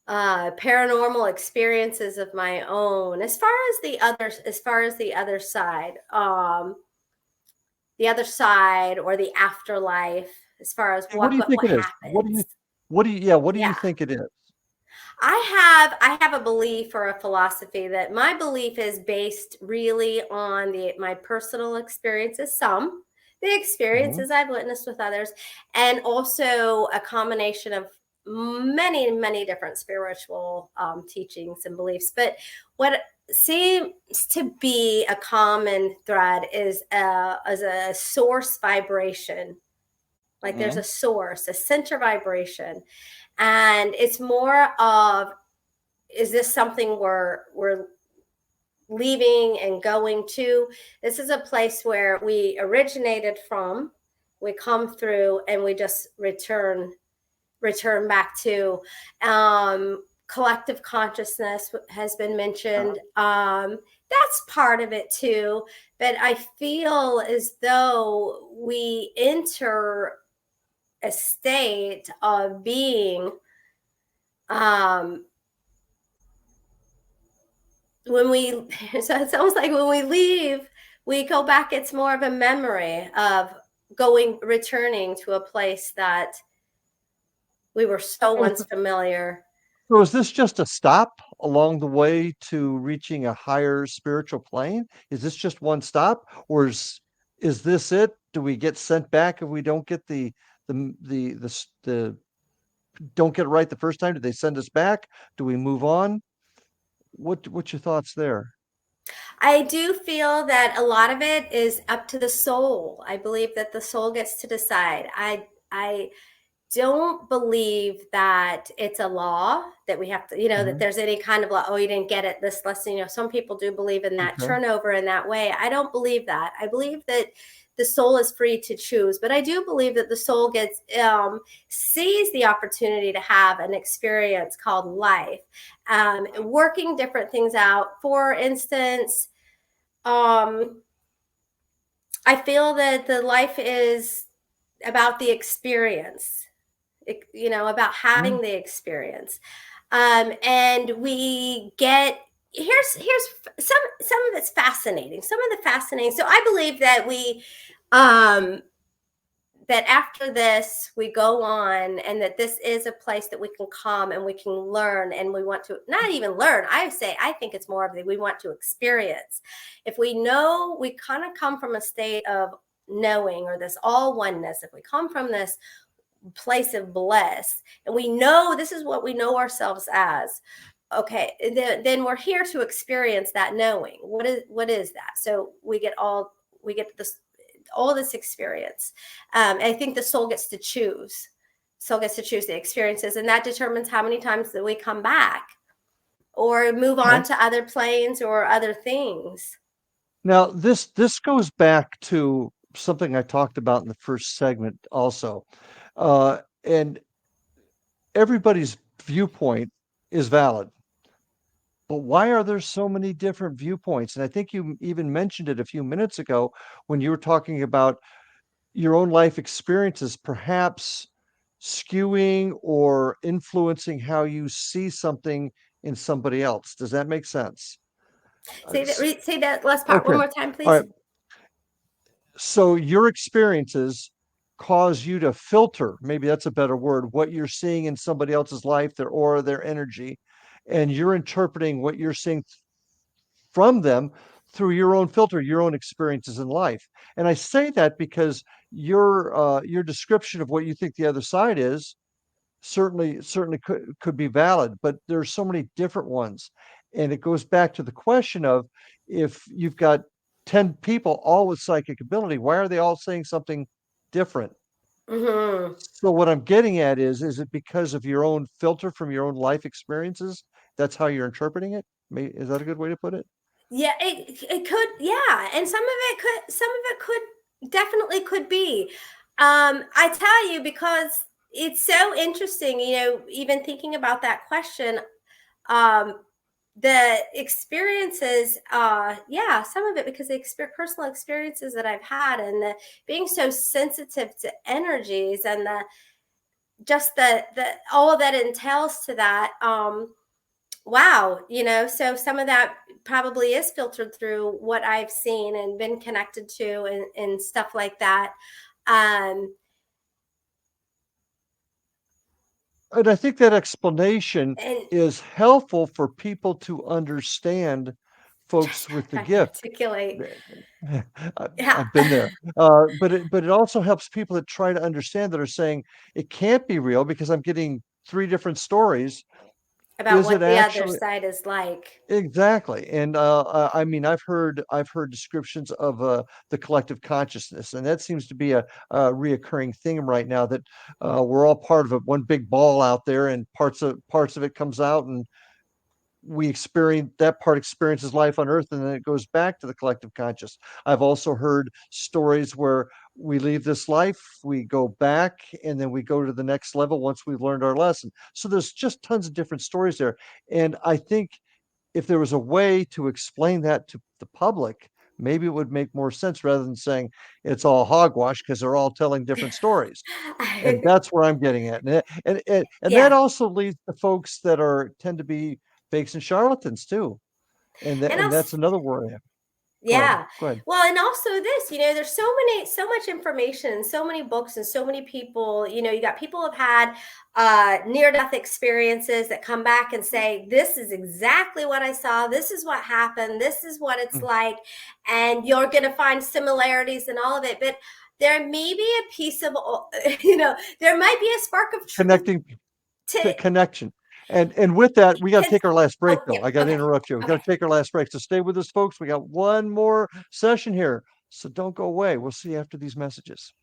[SPEAKER 3] paranormal experiences of my own, the other side or the afterlife, as far as
[SPEAKER 2] And what do you think
[SPEAKER 3] what
[SPEAKER 2] it is? What do you
[SPEAKER 3] happens.
[SPEAKER 2] what do you yeah, what do you
[SPEAKER 3] Yeah.
[SPEAKER 2] think it is?
[SPEAKER 3] I have a belief or a philosophy that my belief is based really on my personal experiences, some the
[SPEAKER 2] Mhm.
[SPEAKER 3] experiences I've witnessed with others, and also a combination of many different spiritual teachings and beliefs. But what seems to be a common thread is a source vibration. Like there's a
[SPEAKER 2] Mhm.
[SPEAKER 3] source, a center vibration, and it's more of, is this something we're leaving and going to? This is a place where we originated from, we come through, and we just return back to. Collective consciousness has been mentioned. That's part of it too, but I feel as though we enter a state of being, um when we so it's almost like when we leave, we go back, it's more of a memory of returning to a place that we were so once familiar.
[SPEAKER 2] So is this just a stop along the way to reaching a higher spiritual plane? Is this just one stop, or is this it? Do we get sent back if we don't get the don't get it right the first time? Do they send us back? Do we move on? What's your thoughts there?
[SPEAKER 3] I do feel that a lot of it is up to the soul. I believe that the soul gets to decide. I don't believe that it's a law that we have to, that
[SPEAKER 2] Mhm.
[SPEAKER 3] there's any kind of law. Oh, you didn't get it this lesson. Some people do believe in that
[SPEAKER 2] Okay.
[SPEAKER 3] turnover in that way. I don't believe that. I believe that the soul is free to choose, but I do believe that the soul sees the opportunity to have an experience called life, working different things out. For instance, um, I feel that the life is about the experience, about
[SPEAKER 2] Mhm.
[SPEAKER 3] having the experience. And we get, here's some of it's fascinating. Some of the fascinating. So I believe that um, that after this we go on, and that this is a place that we can come and we can learn, and we want to not even learn. I think it's more of the we want to experience. If we know, we kind of come from a state of knowing, or this all oneness. If we come from this, place of bliss, and we know this is what we know ourselves as. Okay, then we're here to experience that knowing. What is that? So we get this all this experience. I think the soul gets to choose. Soul gets to choose the experiences, and that determines how many times that we come back or move on to other planes or other things.
[SPEAKER 2] Now, this goes back to something I talked about in the first segment also. And everybody's viewpoint is valid. But why are there so many different viewpoints? And I think you even mentioned it a few minutes ago when you were talking about your own life experiences perhaps skewing or influencing how you see something in somebody else. Does that make sense?
[SPEAKER 3] Say that last part one more time, please.
[SPEAKER 2] All right. So your experiences cause you to filter, maybe that's a better word, what you're seeing in somebody else's life, their aura, their energy, and you're interpreting what you're seeing from them through your own filter, your own experiences in life. And I say that because your description of what you think the other side is certainly could be valid, but there's so many different ones. And it goes back to the question of, if you've got 10 people all with psychic ability, why are they all saying something different?
[SPEAKER 3] Mm-hmm.
[SPEAKER 2] So what I'm getting at is it because of your own filter from your own life experiences? That's how you're interpreting it? Is that a good way to put it?
[SPEAKER 3] Yeah, it could, yeah. And some of it could definitely could be. I tell you, because it's so interesting, even thinking about that question, the experiences, some of it because the personal experiences that I've had, and the being so sensitive to energies, and the all that entails to that. Wow, so some of that probably is filtered through what I've seen and been connected to, and stuff like that.
[SPEAKER 2] And I think that explanation is helpful for people to understand folks with the gift.
[SPEAKER 3] Articulate.
[SPEAKER 2] I've been there. But it also helps people that try to understand, that are saying it can't be real because I'm getting 3 different stories
[SPEAKER 3] about what the other side is like.
[SPEAKER 2] Exactly. And I mean, I've heard descriptions of the collective consciousness, and that seems to be a reoccurring theme right now, that we're all part of one big ball out there, and parts of it comes out, and we experiences life on Earth, and then it goes back to the collective conscious. I've also heard stories where we leave this life, we go back, and then we go to the next level once we've learned our lesson. So there's just tons of different stories there. And I think if there was a way to explain that to the public, maybe it would make more sense, rather than saying it's all hogwash because they're all telling different stories. And that's where I'm getting at. And that also leads to folks that tend to be fakes and charlatans too. And that's another word.
[SPEAKER 3] Yeah.
[SPEAKER 2] Go ahead.
[SPEAKER 3] Well, and also this, there's so much information, so many books, and so many people, you got people who've had near-death experiences that come back and say, this is exactly what I saw. This is what happened. This is what it's like. And you're going to find similarities in all of it. But there may be a piece of, there might be a spark of truth.
[SPEAKER 2] Connection. And with that, we got to take our last break, though. I got to interrupt you. We got to take our last break. So stay with us, folks. We got one more session here. So don't go away. We'll see you after these messages.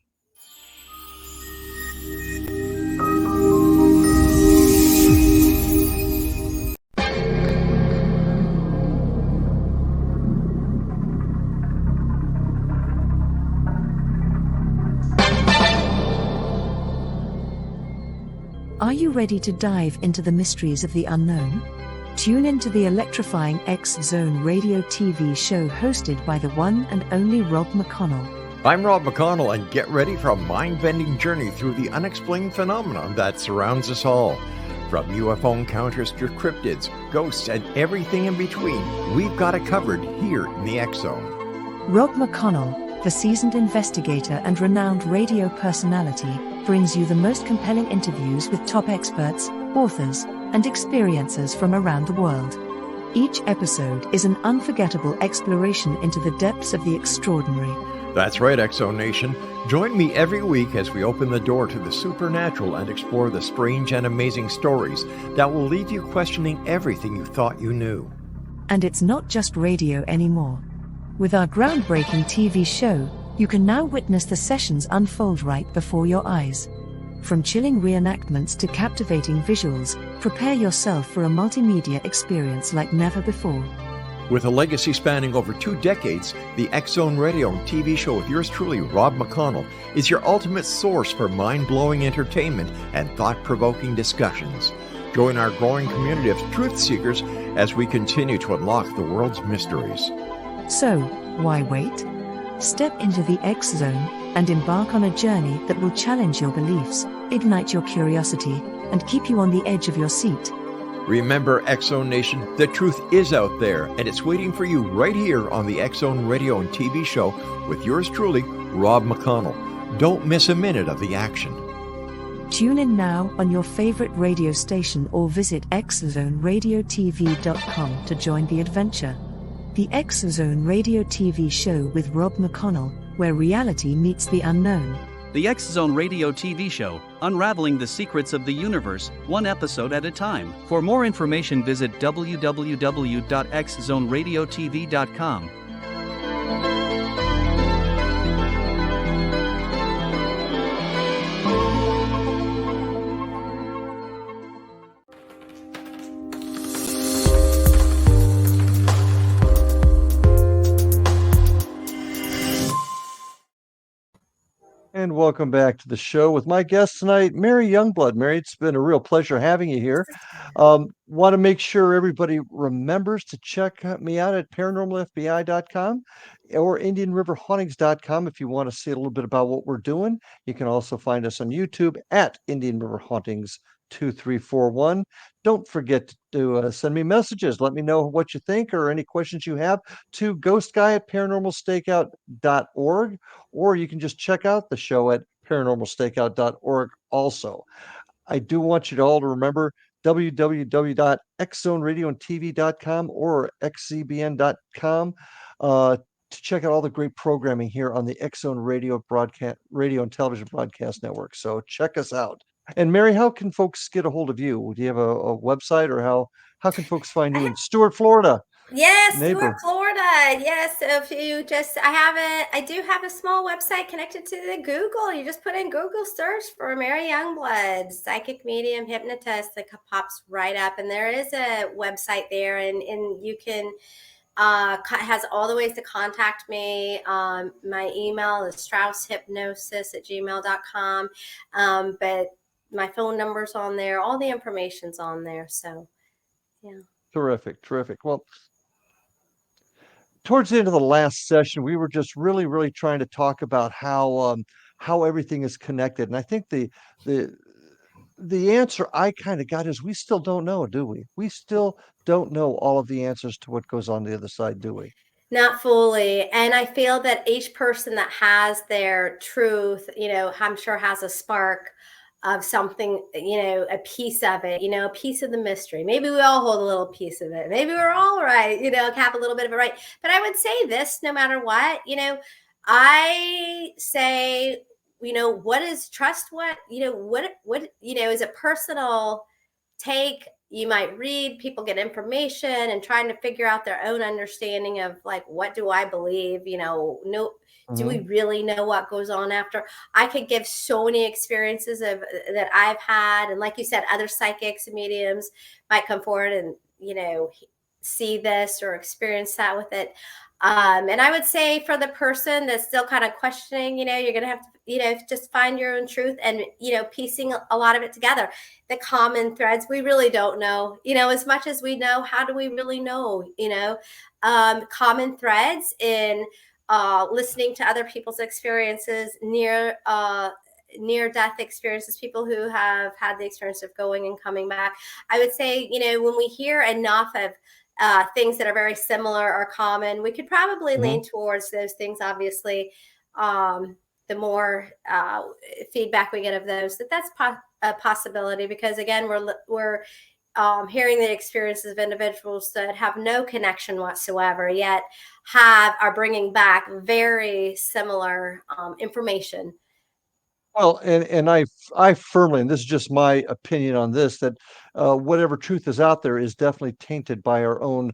[SPEAKER 1] Are you ready to dive into the mysteries of the unknown? Tune into the electrifying X-Zone radio TV show hosted by the one and only Rob McConnell.
[SPEAKER 4] I'm Rob McConnell, and get ready for a mind-bending journey through the unexplained phenomenon that surrounds us all. From UFO encounters to cryptids, ghosts, and everything in between, we've got it covered here in the X-Zone.
[SPEAKER 1] Rob McConnell, the seasoned investigator and renowned radio personality, brings you the most compelling interviews with top experts, authors, and experiencers from around the world. Each episode is an unforgettable exploration into the depths of the extraordinary.
[SPEAKER 4] That's right, Exo Nation. Join me every week as we open the door to the supernatural and explore the strange and amazing stories that will leave you questioning everything you thought you knew.
[SPEAKER 1] And it's not just radio anymore. With our groundbreaking TV show, you can now witness the sessions unfold right before your eyes. From chilling reenactments to captivating visuals, prepare yourself for a multimedia experience like never before.
[SPEAKER 4] With a legacy spanning over 2 decades, the X-Zone Radio and TV show with yours truly, Rob McConnell, is your ultimate source for mind-blowing entertainment and thought-provoking discussions. Join our growing community of truth seekers as we continue to unlock the world's mysteries.
[SPEAKER 1] So, why wait? Step into the X-Zone and embark on a journey that will challenge your beliefs, ignite your curiosity, and keep you on the edge of your seat.
[SPEAKER 4] Remember, X-Zone Nation, the truth is out there, and it's waiting for you right here on the X-Zone Radio and TV show with yours truly, Rob McConnell. Don't miss a minute of the action.
[SPEAKER 1] Tune in now on your favorite radio station or visit xzoneradiotv.com to join the adventure. The X-Zone Radio TV show with Rob McConnell, where reality meets the unknown.
[SPEAKER 8] The X-Zone Radio TV show, unraveling the secrets of the universe, one episode at a time. For more information, visit www.xzoneradiotv.com.
[SPEAKER 2] And welcome back to the show with my guest tonight, Mary Youngblood. Mary, it's been a real pleasure having you here. Want to make sure everybody remembers to check me out at paranormalfbi.com or indianriverhauntings.com if you want to see a little bit about what we're doing. You can also find us on YouTube at Indian River Hauntings 2341. Don't forget to send me messages. Let me know what you think or any questions you have to ghostguy@paranormalstakeout.org, or you can just check out the show at paranormalstakeout.org also. I do want you to all to remember www.xzoneradioandtv.com or xzbn.com to check out all the great programming here on the X-Zone Radio and Television Broadcast Network. So check us out. And Mary, how can folks get a hold of you? Do you have a website, or how can folks find you in Stuart, Florida?
[SPEAKER 3] Yes,
[SPEAKER 2] Neighbor.
[SPEAKER 3] Stuart, Florida. Yes, so if you just, I do have a small website connected to the Google. You just put in Google search for Mary Youngblood, psychic medium, hypnotist. It pops right up, and there is a website there, and you can. Has all the ways to contact me. My email is strausshypnosis@gmail.com. But my phone number's on there. All the information's on there. So, yeah.
[SPEAKER 2] Terrific. Well, towards the end of the last session, we were just really trying to talk about how everything is connected. And I think the answer I kind of got is we still don't know, do we? We still don't know all of the answers to what goes on the other side, do we?
[SPEAKER 3] Not fully. And I feel that each person that has their truth, I'm sure has a spark of something, a piece of it, a piece of the mystery. Maybe we all hold a little piece of it. Maybe we're all right, have a little bit of it right. But I would say this, no matter what, I say, what is trust? What is a personal take. You might read, people get information and trying to figure out their own understanding of like, what do I believe? Do we really know what goes on after? I could give so many experiences that I've had. And like you said, other psychics and mediums might come forward and, see this or experience that with it. And I would say for the person that's still kind of questioning, you're going to have to, just find your own truth and, piecing a lot of it together. The common threads, we really don't know, as much as we know, how do we really know, common threads in listening to other people's experiences, near-death experiences, people who have had the experience of going and coming back. I would say, when we hear enough of things that are very similar or common, we could probably lean towards those things. Obviously, the more feedback we get of those, that's a possibility, because again, we're hearing the experiences of individuals that have no connection whatsoever, yet are bringing back very similar information.
[SPEAKER 2] Well, and I firmly, and this is just my opinion on this, that whatever truth is out there is definitely tainted by our own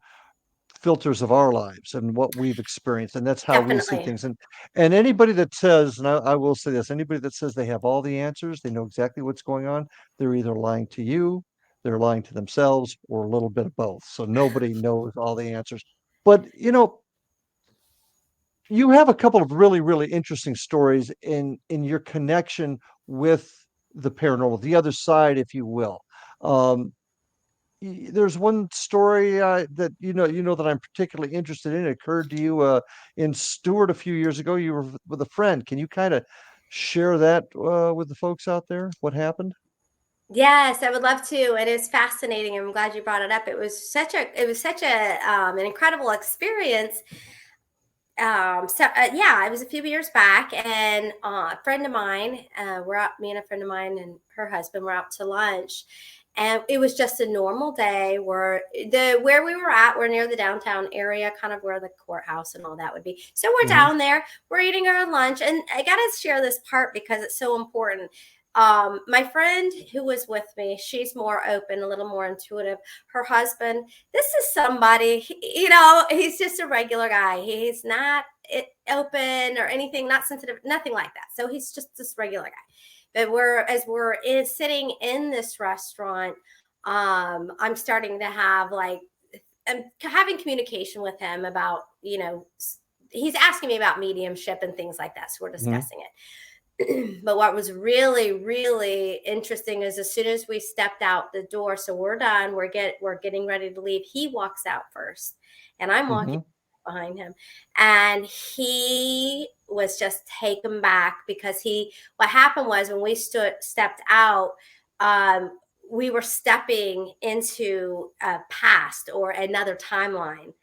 [SPEAKER 2] filters of our lives and what we've experienced, and that's how we see
[SPEAKER 3] Definitely.
[SPEAKER 2] things. And anybody that says, and I will say this, anybody that says they have all the answers, they know exactly what's going on, they're either lying to you, they're lying to themselves, or a little bit of both. So nobody knows all the answers. But you have a couple of really, really interesting stories in your connection with the paranormal, the other side, if you will. Um, there's one story that that I'm particularly interested in. It occurred to you in Stewart a few years ago. You were with a friend. Can you kind of share that with the folks out there? What happened?
[SPEAKER 3] Yes, I would love to. It is fascinating. I'm glad you brought it up. It was such a an incredible experience. Yeah, it was a few years back, and a friend of mine, we're out, me and a friend of mine and her husband were out to lunch, and it was just a normal day. Where we were at, we're near the downtown area, kind of where the courthouse and all that would be. So we're
[SPEAKER 2] Hmm.
[SPEAKER 3] down there, we're eating our lunch, and I got to share this part because it's so important. My friend who was with me, she's more open, a little more intuitive. Her husband, this is somebody, he's just a regular guy. He's not open or anything, not sensitive, nothing like that. So he's just this regular guy. But sitting in this restaurant, I'm starting to have I'm having communication with him about, he's asking me about mediumship and things like that. So we're
[SPEAKER 2] Hmm.
[SPEAKER 3] discussing it. But what was really, really interesting is as soon as we stepped out the door, so we're done, we're getting ready to leave. He walks out first, and I'm walking
[SPEAKER 2] Hmm.
[SPEAKER 3] behind him, and he was just taken back because what happened was when we stepped out, um, we were stepping into a past or another timeline.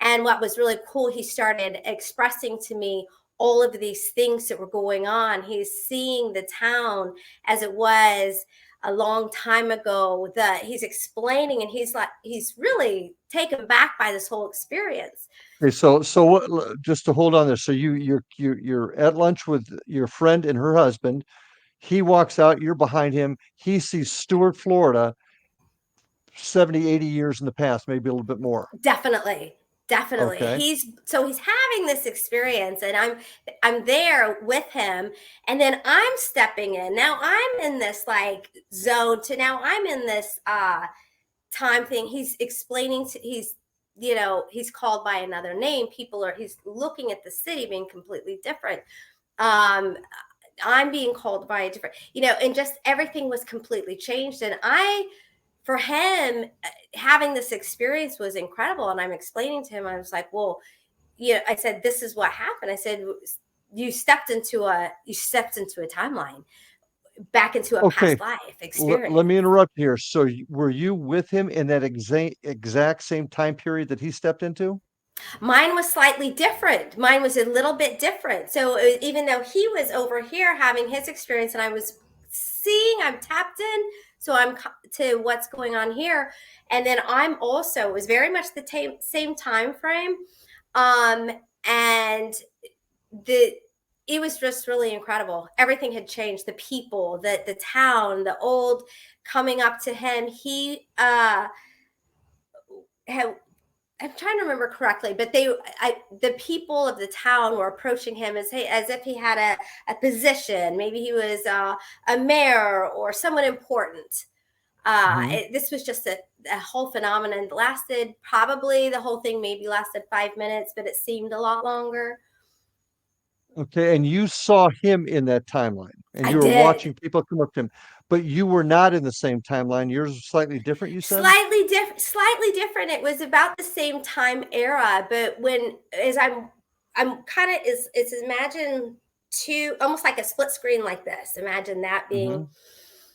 [SPEAKER 3] And what was really cool, he started expressing to me all of these things that were going on. He's seeing the town as it was a long time ago. He's explaining, and he's really taken back by this whole experience.
[SPEAKER 2] Okay, so just to hold on there. So you're at lunch with your friend and her husband. He walks out, you're behind him. He sees Stewart, Florida, 70, 80 years in the past, maybe a little bit more.
[SPEAKER 3] Definitely. Definitely.
[SPEAKER 2] Okay.
[SPEAKER 3] He's having this experience, and I'm there with him, and then I'm stepping in. Now I'm in this zone to now I'm in this time thing. He's explaining he's called by another name. He's looking at the city being completely different. Um I'm being called by a different, and just everything was completely changed. And for him, having this experience was incredible. And I'm explaining to him, I was like, well, I said, this is what happened. I said, you stepped into a timeline, back into a
[SPEAKER 2] Okay.
[SPEAKER 3] past life
[SPEAKER 2] Let me
[SPEAKER 3] experience.
[SPEAKER 2] interrupt here. So were you with him in that exact same time period that he stepped into?
[SPEAKER 3] Mine was slightly different. Mine was a little bit different. So even though he was over here having his experience, and I was I'm tapped in. So I'm to what's going on here. And then it was very much the same time frame. And it was just really incredible. Everything had changed. The people, the town, the old coming up to him. He had I'm trying to remember correctly, but the people of the town were approaching him as if he had a position. Maybe he was a mayor or someone important.
[SPEAKER 2] Hmm.
[SPEAKER 3] This was just a whole phenomenon that lasted, probably the whole thing maybe lasted 5 minutes, but it seemed a lot longer.
[SPEAKER 2] Okay, and you saw him in that timeline, and
[SPEAKER 3] I
[SPEAKER 2] you were
[SPEAKER 3] did.
[SPEAKER 2] watching people come up to him, but you were not in the same timeline. Yours was slightly different, you said?
[SPEAKER 3] Slightly different. It was about the same time era, but I'm kind of it's imagine two, almost like a split screen like this. Imagine that
[SPEAKER 2] Hmm.
[SPEAKER 3] being,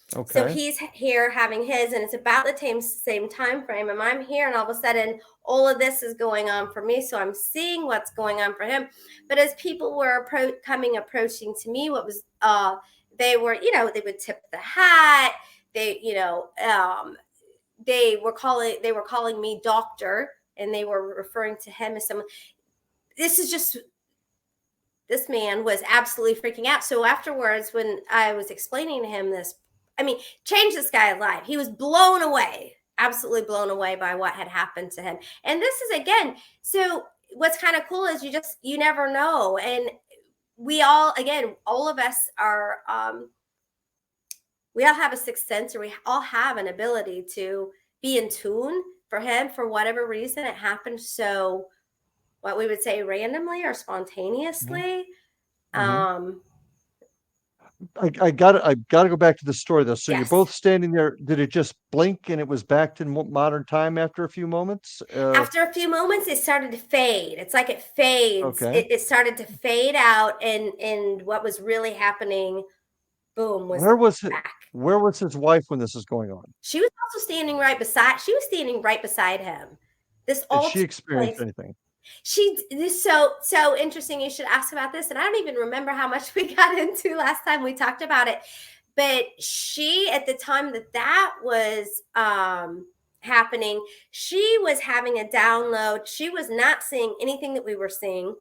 [SPEAKER 3] so
[SPEAKER 2] Okay.
[SPEAKER 3] he's here having his, and it's about the same time frame, and I'm here, and all of a sudden all of this is going on for me. So I'm seeing what's going on for him. But as people were approaching to me, what was they were, they would tip the hat. They, they were calling me doctor, and they were referring to him as someone. this man was absolutely freaking out. So afterwards, when I was explaining to him this, I mean, changed this guy's life. He was blown away, absolutely blown away by what had happened to him. And this is, again, so what's kind of cool is you never know. And we all, again, all of us are, we all have a sixth sense, or we all have an ability to be in tune. For him, for whatever reason, it happened so, what we would say, randomly or spontaneously.
[SPEAKER 2] I gotta go back to the story though. So you're
[SPEAKER 3] Yes.
[SPEAKER 2] both standing there. Did it just blink and it was back to modern time after a few moments?
[SPEAKER 3] After a few moments, it started to fade. It's like it fades.
[SPEAKER 2] Okay.
[SPEAKER 3] It started to fade out, and what was really happening, boom, was back.
[SPEAKER 2] Where was his wife when this is going on?
[SPEAKER 3] She was also standing right beside. She was standing right beside him. This all
[SPEAKER 2] Did she experience anything?
[SPEAKER 3] This so interesting. You should ask about this, and I don't even remember how much we got into last time we talked about it. But she, at the time that was happening, she was having a download. She was not seeing anything that we were seeing.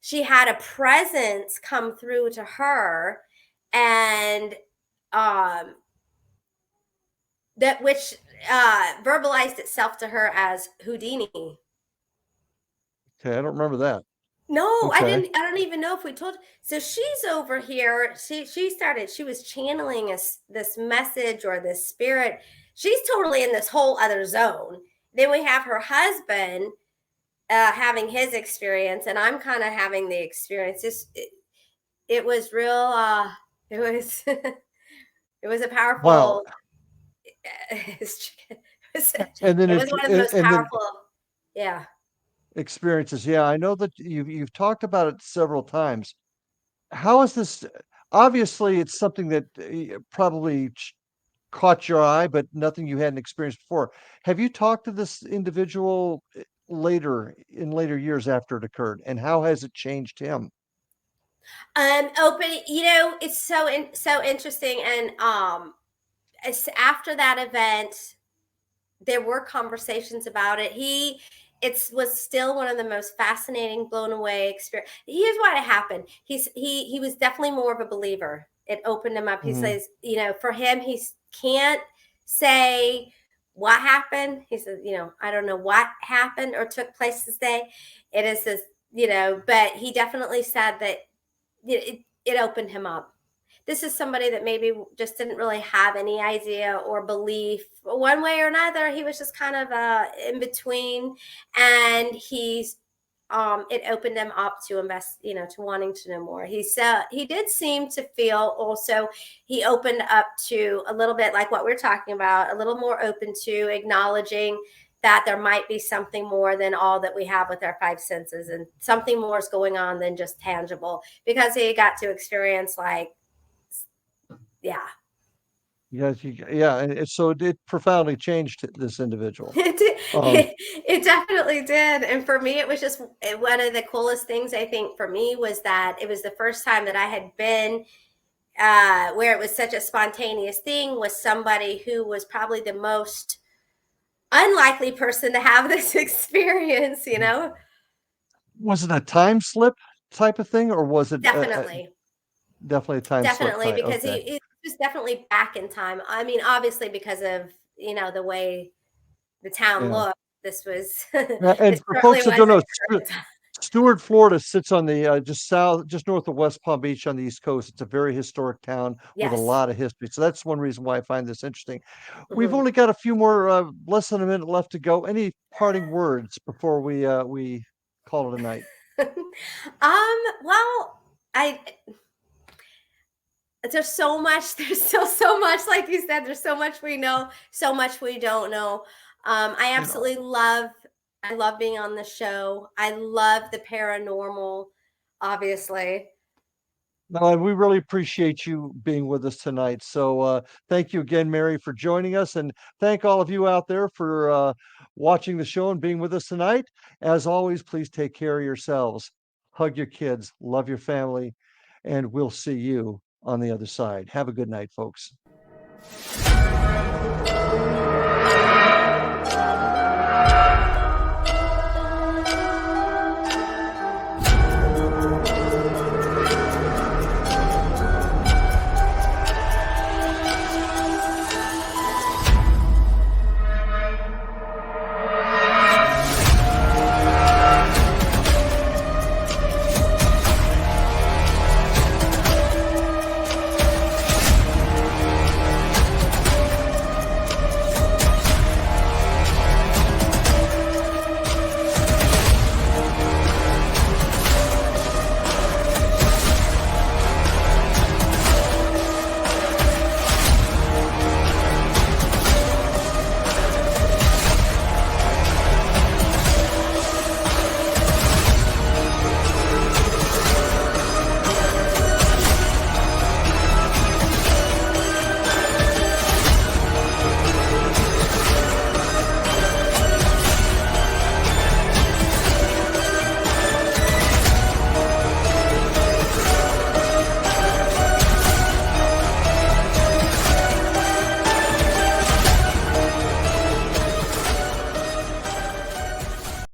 [SPEAKER 3] She had a presence come through to her, and that which verbalized itself to her as Houdini.
[SPEAKER 2] Okay, I don't remember that.
[SPEAKER 3] No,
[SPEAKER 2] Okay.
[SPEAKER 3] I don't even know if we told. So she's over here. She was channeling this message or this spirit. She's totally in this whole other zone. Then we have her husband having his experience, and I'm kind of having the experience. It was real. It was it was a powerful.
[SPEAKER 2] Wow.
[SPEAKER 3] It was
[SPEAKER 2] And then
[SPEAKER 3] one of the most powerful. Yeah.
[SPEAKER 2] Experiences. Yeah, I know that you've talked about it several times. How is this? Obviously, it's something that probably caught your eye, but nothing you hadn't experienced before. Have you talked to this individual later years after it occurred, and how has it changed him?
[SPEAKER 3] Open. It's so interesting, and after that event, there were conversations about it. It was still one of the most fascinating, blown away experience. Here's what happened. He was definitely more of a believer. It opened him up. He says, for him, he can't say what happened. He says, I don't know what happened or took place this day. It is this, but he definitely said that it opened him up. This is somebody that maybe just didn't really have any idea or belief one way or another. He was just kind of in between, and it opened him up to invest, to wanting to know more. He did seem to feel also, he opened up to a little bit like what we're talking about, a little more open to acknowledging that there might be something more than all that we have with our five senses, and something more is going on than just tangible, because he got to experience yeah.
[SPEAKER 2] Yes, and so it profoundly changed this individual.
[SPEAKER 3] It definitely did. And for me, it was just one of the coolest things, I think, for me, was that it was the first time that I had been where it was such a spontaneous thing with somebody who was probably the most unlikely person to have this experience,
[SPEAKER 2] Was it a time slip type of thing, or was it
[SPEAKER 3] Definitely.
[SPEAKER 2] Definitely a time slip?
[SPEAKER 3] Definitely, because
[SPEAKER 2] okay.
[SPEAKER 3] it was definitely back in time. I mean, obviously, because of the way the town looked. This was
[SPEAKER 2] and for folks that don't know, Stuart, Florida sits on the just north of West Palm Beach on the East Coast. It's a very historic town with a lot of history. So that's one reason why I find this interesting. We've only got a few more, less than a minute left to go. Any parting words before we call it a night?
[SPEAKER 3] Well, there's so much. There's still so much, like you said. There's so much we know, so much we don't know. I absolutely love being on the show. I love the paranormal, obviously.
[SPEAKER 2] No, and we really appreciate you being with us tonight. So thank you again, Mary, for joining us, and thank all of you out there for watching the show and being with us tonight. As always, please take care of yourselves, hug your kids, love your family, and we'll see you on the other side. Have a good night, folks.